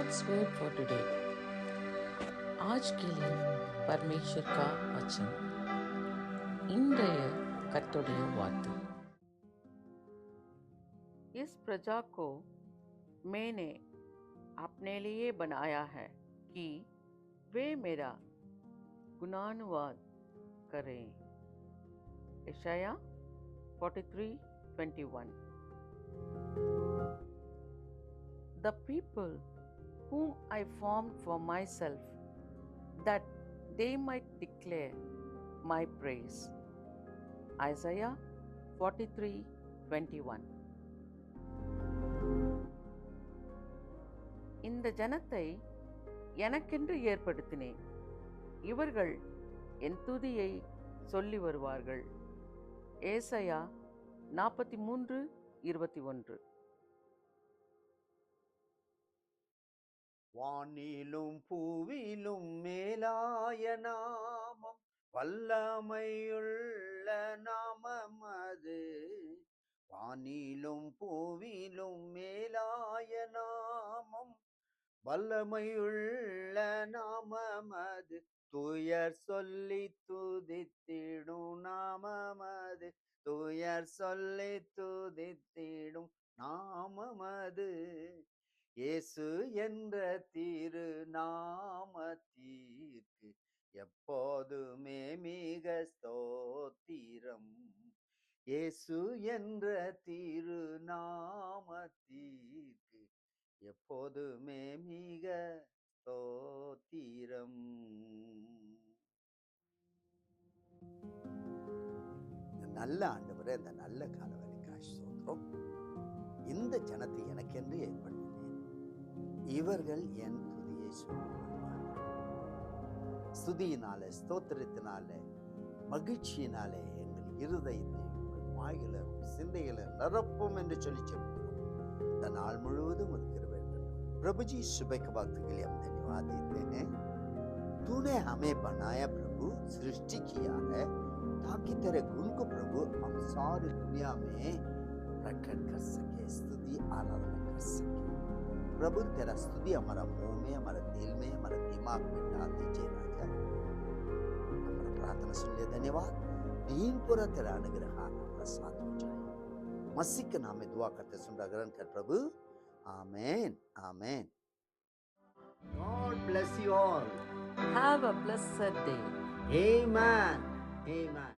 God's word for today. आज के लिए परमेश्वर का वचन இன்றைய கர்த்தருடைய வார்த்தை. इस प्रजा को मैंने अपने लिए बनाया है कि वे मेरा गुणानुवाद करें. यशाया 43:21. The people whom I formed for myself, that they might declare my praise. Isaiah 43:21. இந்த ஜனத்தை எனக்கென்று ஏற்படுத்தினேன், இவர்கள் என் துதியை சொல்லி வருவார்கள். ஏசாயா 43:21. வானிலும் பூவிலும் மேலாய நாமம், வல்லமையுள்ள நாமம் அது. வானிலும் பூவிலும் மேலாய நாமம், வல்லமையுள்ள நாமம் அது. துயர் சொல்லி துதித்திடும் நாமம் அது. துயர் சொல்லி துதித்திடும் நாமம் அது. இயேசு என்ற திரு நாமத்திற்கு எப்போதுமே மிக ஸ்தோத்திரம். இயேசு என்ற திரு நாமத்திற்கு எப்போதுமே மிக ஸ்தோத்திரம். நல்ல ஆண்டவரே, இந்த நல்ல காலவழிக்காக ஸ்தோத்திரம். இந்த ஜனத்தை எனக்கென்று ஏற்படுத்தினேன், இவர்கள் என் துதியை சொல்லி வருவார்கள். ஸ்துதியினாலே, ஸ்தோத்திரத்தினாலே, மகிழ்ச்சியினாலே எங்கள் இருதயத்தை வாயில சிந்தையில நிரப்பும் என்று சொல்லி சொல்கிறோம். இந்த நாள் முழுவதும் இருக்கிற प्रभु जी सुबह के वक्त के लिए हम धन्यवाद देते हैं. तूने हमें बनाया प्रभु, सृष्टि किया है ताकि तेरे गुण को प्रभु हम सारी दुनिया में प्रकट कर सके, स्तुति आराधना कर सके. प्रभु तेरा स्तुति हमारा मुंह में, हमारे दिल में, हमारे दिमाग में डाल दीजिए राजा. हमारा प्रार्थना सुन ले, धन्यवाद. दिन पूरा तेरा अनुग्रह हमारा साथ हो जाए. मसीह के नाम में दुआ करते सुन ग्रहण कर प्रभु. Amen. Amen. God bless you all. Have a blessed day. Amen. Amen.